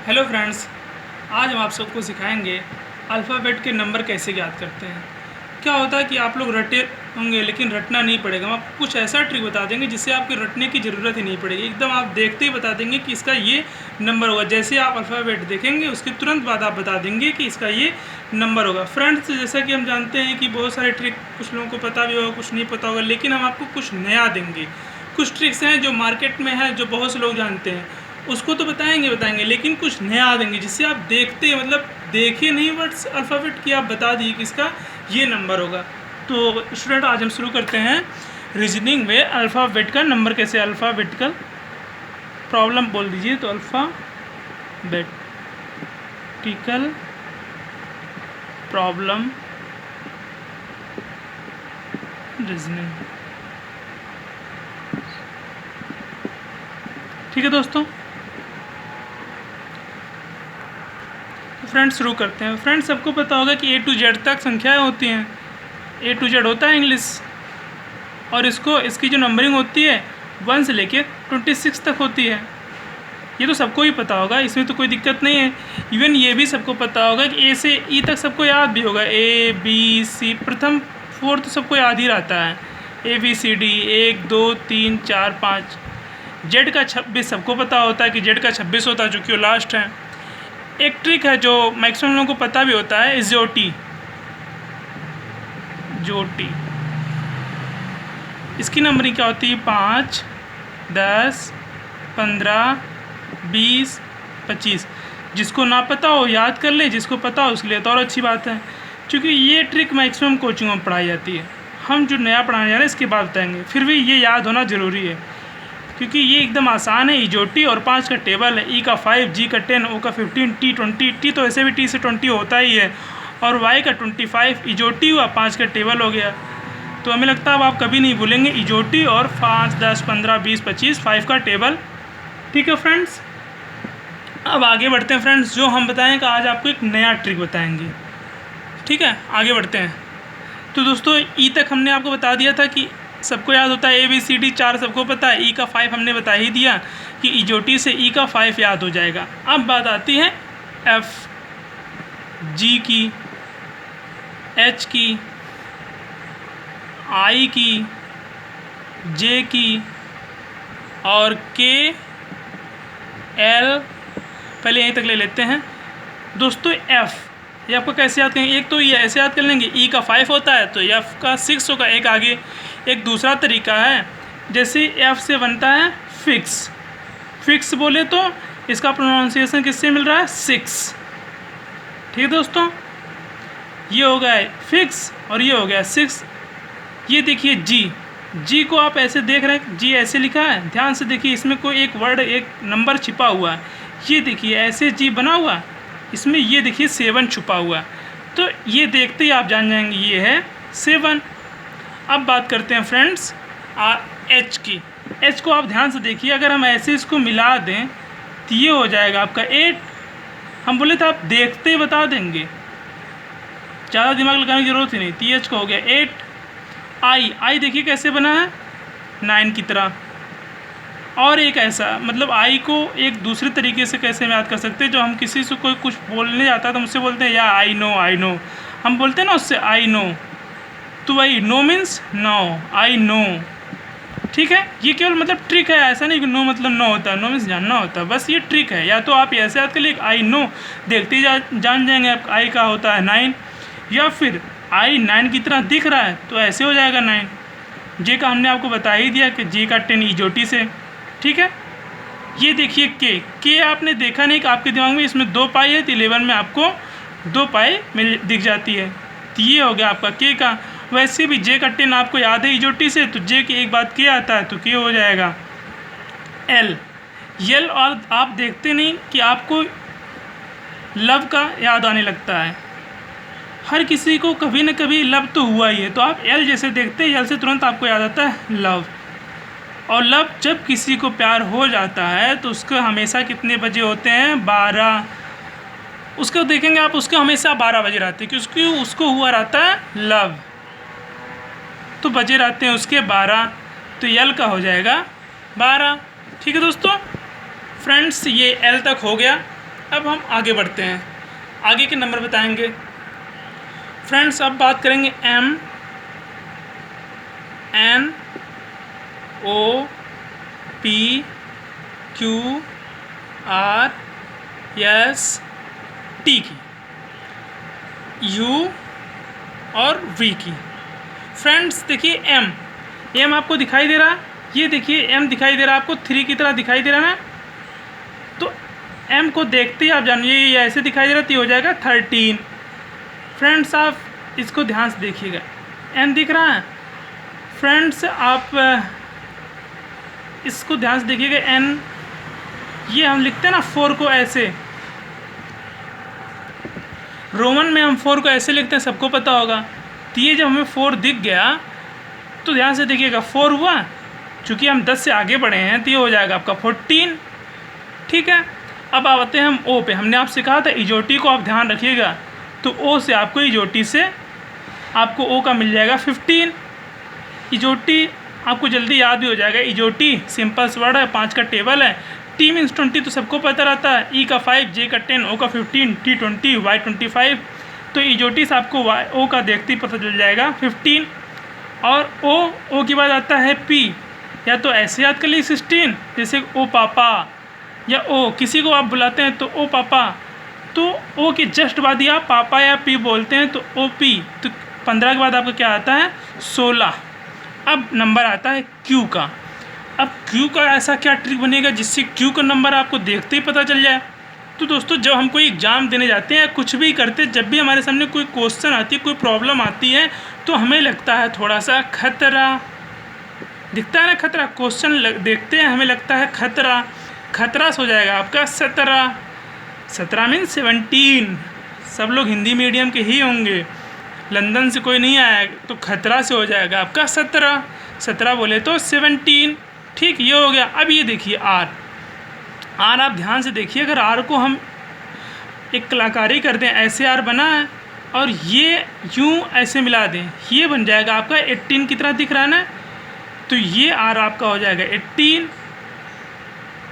Hello friends, आज हम आप सबको सिखाएंगे अल्फ़ाबेट के नंबर कैसे याद करते हैं। क्या होता है कि आप लोग रटे होंगे लेकिन रटना नहीं पड़ेगा। हम आपको कुछ ऐसा ट्रिक बता देंगे जिससे आपके रटने की ज़रूरत ही नहीं पड़ेगी। एकदम आप देखते ही बता देंगे कि इसका ये नंबर होगा। जैसे आप अल्फ़ाबेट देखेंगे उसके तुरंत बाद आप बता देंगे कि इसका ये नंबर होगा। फ्रेंड्स, जैसा कि हम जानते हैं कि बहुत सारे ट्रिक कुछ लोगों को पता भी होगा, कुछ नहीं पता होगा, लेकिन हम आपको कुछ नया देंगे। कुछ ट्रिक्स हैं जो मार्केट में है, जो बहुत से लोग जानते हैं, उसको तो बताएंगे, लेकिन कुछ नया देंगे जिससे आप देखते मतलब देखे नहीं बट अल्फ़ाबेट की आप बता दिए कि इसका ये नंबर होगा। तो स्टूडेंट, आज हम शुरू करते हैं रीजनिंग में अल्फ़ाबेट का नंबर कैसे। अल्फ़ाबेटिकल प्रॉब्लम बोल दीजिए तो अल्फ़ाबेटिकल प्रॉब्लम रीजनिंग। ठीक है दोस्तों, फ्रेंड्स शुरू करते हैं। फ्रेंड्स, सबको पता होगा कि A to Z तक संख्याएं होती हैं। A to Z होता है इंग्लिश, और इसकी जो नंबरिंग होती है 1 से लेके 26 तक होती है। ये तो सबको ही पता होगा, इसमें तो कोई दिक्कत नहीं है। इवन ये भी सबको पता होगा कि A से E तक सबको याद भी होगा। A B C प्रथम 4 तो सबको याद ही रहता है। ABCD 1 2 3 4 5। Z का 26 सबको पता होता है कि Z का 26 होता है, जो कि वो लास्ट है। एक ट्रिक है जो मैक्सिमम लोगों को पता भी होता है, जोटी। इसकी नंबरिंग क्या होती है? 5 10 15 20 25। जिसको ना पता हो याद कर ले, जिसको पता हो उसके लिए तो और अच्छी बात है, क्योंकि ये ट्रिक मैक्सिमम कोचिंगों में पढ़ाई जाती है। हम जो नया पढ़ाने जा रहे हैं इसके बाद बताएंगे, फिर भी ये याद होना ज़रूरी है क्योंकि ये एकदम आसान है। इजोटी और 5 का टेबल है। E का 5, G का 10, O का 15, T 20। T तो ऐसे भी T से 20 होता ही है, और Y का 25। इजोटी हुआ, 5 का टेबल हो गया। तो हमें लगता है अब आप कभी नहीं भूलेंगे इजोटी और 5 10 15 20 25 5 का टेबल। ठीक है फ्रेंड्स, अब आगे बढ़ते हैं। फ्रेंड्स, जो हम बताएंगे आज आपको एक नया ट्रिक बताएंगे। ठीक है, आगे बढ़ते हैं। तो दोस्तों, E तक हमने आपको बता दिया था कि सबको याद होता है। ABCD 4 सबको पता है। E का 5 हमने बता ही दिया कि इजोटी से E का 5 याद हो जाएगा। अब बात आती है F, G की, H की, I की, J की और K L। पहले यहीं तक ले लेते हैं दोस्तों। F ये आपको कैसे याद करेंगे? एक तो ये ऐसे याद कर लेंगे, E का 5 होता है तो F का 6 होगा। एक आगे एक दूसरा तरीका है, जैसे F से बनता है फिक्स बोले तो इसका प्रोनाउंसिएशन किससे मिल रहा है? 6। ठीक है दोस्तों, ये हो गया फिक्स और ये हो गया 6। ये देखिए जी को आप ऐसे देख रहे हैं, जी ऐसे लिखा है, ध्यान से देखिए, इसमें कोई एक वर्ड एक नंबर छिपा हुआ है। ये देखिए ऐसे जी बना हुआ, इसमें ये देखिए 7 छुपा हुआ। तो ये देखते ही आप जान जाएंगे ये है 7। अब बात करते हैं फ्रेंड्स H की। H को आप ध्यान से देखिए, अगर हम ऐसे इसको मिला दें तो ये हो जाएगा आपका 8। हम बोले तो आप देखते ही बता देंगे, ज़्यादा दिमाग लगाने की ज़रूरत ही नहीं। TH का हो गया 8। I देखिए कैसे बना है, 9 की तरह। और एक ऐसा, मतलब आई को एक दूसरे तरीके से कैसे हम याद कर सकते हैं, जो हम किसी से कोई कुछ बोलने जाता है तो मुझसे बोलते हैं या आई नो। हम बोलते हैं ना उससे आई नो, तो वही no means no, I know. ठीक है, ये केवल मतलब ट्रिक है, ऐसा नहीं कि नो मतलब नो होता है। नो मीन्स जानना होता है, बस ये ट्रिक है। या तो आप ऐसे याद कर लिए आई नो, देखते ही जान जाएंगे आप आई का होता है 9, या फिर आई 9 की तरह दिख रहा है तो ऐसे हो जाएगा 9। जे का हमने आपको बता ही दिया कि जे का 10 इजोटी से। ठीक है, ये देखिए के आपने देखा नहीं कि आपके दिमाग में इसमें 2 पाई है तो 11 में आपको 2 पाई मिल दिख जाती है, तो ये हो गया आपका के का। वैसे भी जे का 10 आपको याद है इजोटी से, तो जे की एक बात के आता है तो के हो जाएगा एल। और आप देखते नहीं कि आपको लव का याद आने लगता है। हर किसी को कभी न कभी लव तो हुआ ही है, तो आप एल जैसे देखते हैं, एल से तुरंत आपको याद आता है लव। और लव जब किसी को प्यार हो जाता है तो उसको हमेशा कितने बजे होते हैं? 12। उसको देखेंगे आप, उसको हमेशा 12 बजे रहते हैं, क्योंकि उसको हुआ रहता है लव, तो बजे रहते हैं उसके 12, तो एल का हो जाएगा 12। ठीक है दोस्तों, फ्रेंड्स ये एल तक हो गया। अब हम आगे बढ़ते हैं, आगे के नंबर बताएंगे फ्रेंड्स। अब बात करेंगे M N O P Q R S T की, U और V की। फ्रेंड्स देखिए M आपको दिखाई दे रहा है, ये देखिए M दिखाई दे रहा है आपको, 3 की तरह दिखाई दे रहा है ना। तो M को देखते ही आप जानिए ये ऐसे दिखाई दे रहा है तो ये हो जाएगा 13। फ्रेंड्स आप इसको ध्यान से देखिएगा, M दिख रहा है फ्रेंड्स, आप इसको ध्यान से देखिएगा। N ये हम लिखते हैं ना 4 को ऐसे, रोमन में हम 4 को ऐसे लिखते हैं, सबको पता होगा। तो ये जब हमें 4 दिख गया तो ध्यान से देखिएगा 4 हुआ, चूँकि हम 10 से आगे बढ़े हैं तो ये हो जाएगा आपका 14। ठीक है, अब आते हैं हम O पे। हमने आपसे कहा था इजोटी को आप ध्यान रखिएगा, तो O से आपको इजोटी से आपको O का मिल जाएगा 15। इजोटी आपको जल्दी याद भी हो जाएगा, इजोटी सिंपल सा वर्ड है, 5 का टेबल है। T मीन्स 20 तो सबको पता रहता है, E का 5, J का 10, O का 15, T 20, Y 25। तो इजोटी से आपको O का देखते ही पता चल जाएगा 15। और O के बाद आता है P, या तो ऐसे याद कर लीजिए 16, जैसे ओ पापा, या O किसी को आप बुलाते हैं तो ओ पापा, तो O के जस्ट बाद ही आप पापा या P बोलते हैं तो OP। तो 15 के बाद आपका क्या आता है 16। अब नंबर आता है Q का। अब Q का ऐसा क्या ट्रिक बनेगा जिससे Q का नंबर आपको देखते ही पता चल जाए। तो दोस्तों जब हम कोई एग्ज़ाम देने जाते हैं, कुछ भी करते, जब भी हमारे सामने कोई क्वेश्चन आती है, कोई प्रॉब्लम आती है, तो हमें लगता है थोड़ा सा खतरा दिखता है ना, खतरा। क्वेश्चन देखते हैं हमें लगता है खतरा से हो जाएगा आपका 17 मीन्स 17। सब लोग हिंदी मीडियम के ही होंगे, लंदन से कोई नहीं आया, तो खतरा से हो जाएगा आपका 17 बोले तो 17। ठीक, ये हो गया। अब ये देखिए R आप ध्यान से देखिए, अगर R को हम एक कलाकारी कर दें, ऐसे R बना है और ये यूँ ऐसे मिला दें, ये बन जाएगा आपका 18 की तरह दिख रहा है ना। तो ये R आपका हो जाएगा 18।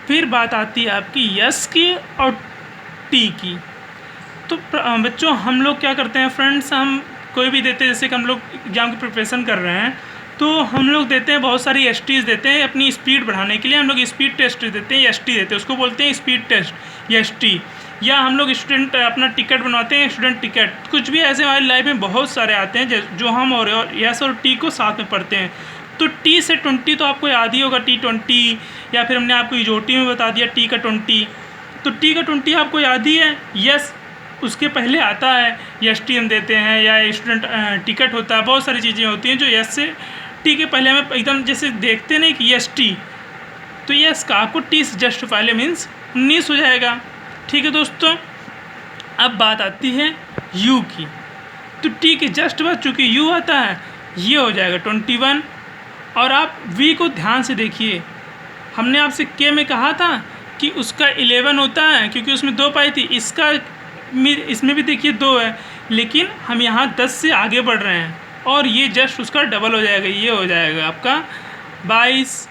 फिर बात आती है आपकी S की और T की। तो बच्चों हम लोग क्या करते हैं फ्रेंड्स, हम कोई भी देते हैं, जैसे कि हम लोग एग्ज़ाम की प्रिपरेशन कर रहे हैं तो हम लोग देते हैं बहुत सारी STs देते हैं अपनी स्पीड बढ़ाने के लिए। हम लोग स्पीड टेस्ट देते हैं, ST देते हैं, उसको बोलते हैं स्पीड टेस्ट या ST। या हम लोग स्टूडेंट अपना टिकट बनवाते हैं, स्टूडेंट टिकट। कुछ भी ऐसे हमारी लाइफ में बहुत सारे आते हैं जो हम और S और T को साथ में पढ़ते हैं। तो T से 20 तो आपको याद ही होगा, T20, या फिर हमने आपको इजोटी में बता दिया T का 20। तो T का 20 आपको याद ही है। यस उसके पहले आता है, ST हम देते हैं, या स्टूडेंट टिकट होता है, बहुत सारी चीज़ें होती हैं जो S से T के पहले हमें एकदम जैसे देखते नहीं कि ST, तो यस का आपको T से जस्ट पहले मीन्स 19 हो जाएगा। ठीक है दोस्तों, अब बात आती है U की। तो T के जस्ट बाद चूँकि U आता है, ये हो जाएगा 21। और आप V को ध्यान से देखिए, हमने आपसे K में कहा था कि उसका 11 होता है क्योंकि उसमें 2 पाई थी, इसमें भी देखिए 2 है, लेकिन हम यहाँ 10 से आगे बढ़ रहे हैं और ये जस्ट उसका डबल हो जाएगा, ये हो जाएगा आपका 22।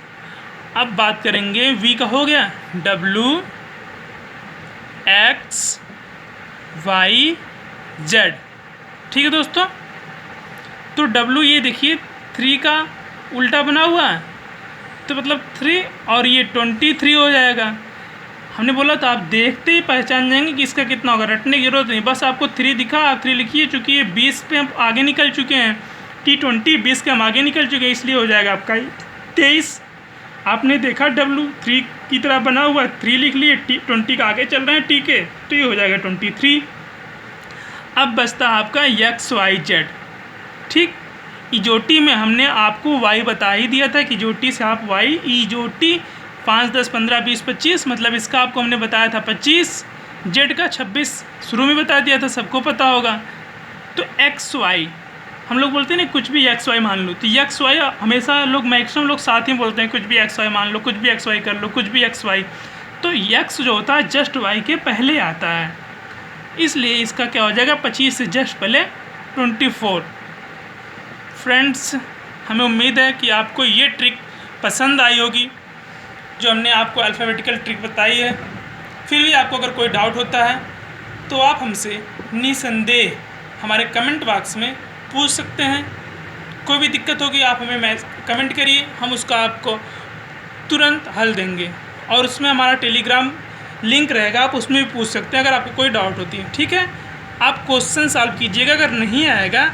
अब बात करेंगे V का, हो गया W X Y Z। ठीक है दोस्तों, तो W ये देखिए 3 का उल्टा बना हुआ है, तो मतलब 3, और ये 23 हो जाएगा। हमने बोला तो आप देखते ही पहचान जाएंगे कि इसका कितना होगा, रटने की जरूरत नहीं, बस आपको 3 दिखा, आप 3 लिखिए। चूँकि ये 20 पे हम आगे निकल चुके हैं, T20 20 के हम आगे निकल चुके हैं, इसलिए हो जाएगा आपका 23। आपने देखा W 3 की तरह बना हुआ है, 3 लिख लिए, T20 का आगे चल रहे हैं T के, तो ये हो जाएगा 23। अब बचता है आपका XYZ। ठीक, इजोटी में हमने आपको Y बता ही दिया था कि इजोटी से आप Y, इजोटी 5 10 15 20 25, मतलब इसका आपको हमने बताया था 25, Z का 26 शुरू में बता दिया था, सबको पता होगा। तो XY हम लोग बोलते हैं ना, कुछ भी XY मान लो, तो XY हमेशा लोग मैक्सिमम लोग साथ ही बोलते हैं, कुछ भी XY मान लो, कुछ भी XY कर लो, कुछ भी XY। तो X जो होता है जस्ट Y के पहले आता है, इसलिए इसका क्या हो जाएगा 25 से जस्ट पहले 24। फ्रेंड्स हमें उम्मीद है कि आपको ये ट्रिक पसंद आई होगी जो हमने आपको अल्फ़ाबेटिकल ट्रिक बताई है। फिर भी आपको अगर कोई डाउट होता है तो आप हमसे निसंदेह हमारे कमेंट बॉक्स में पूछ सकते हैं। कोई भी दिक्कत होगी आप हमें कमेंट करिए, हम उसका आपको तुरंत हल देंगे। और उसमें हमारा टेलीग्राम लिंक रहेगा, आप उसमें भी पूछ सकते हैं अगर आपको कोई डाउट होती है। ठीक है, आप क्वेश्चन सॉल्व कीजिएगा, अगर नहीं आएगा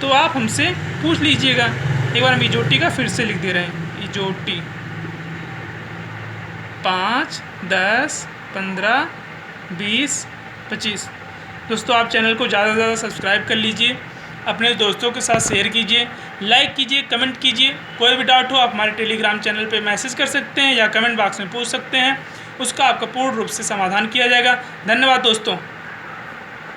तो आप हमसे पूछ लीजिएगा। एक बार हम इजोटी का फिर से लिख दे रहे हैं, इजोटी 5, 10, 15, 20, 25। दोस्तों आप चैनल को ज़्यादा से ज़्यादा सब्सक्राइब कर लीजिए, अपने दोस्तों के साथ शेयर कीजिए, लाइक कीजिए, कमेंट कीजिए। कोई भी डाउट हो आप हमारे टेलीग्राम चैनल पे मैसेज कर सकते हैं या कमेंट बॉक्स में पूछ सकते हैं, उसका आपका पूर्ण रूप से समाधान किया जाएगा। धन्यवाद दोस्तों।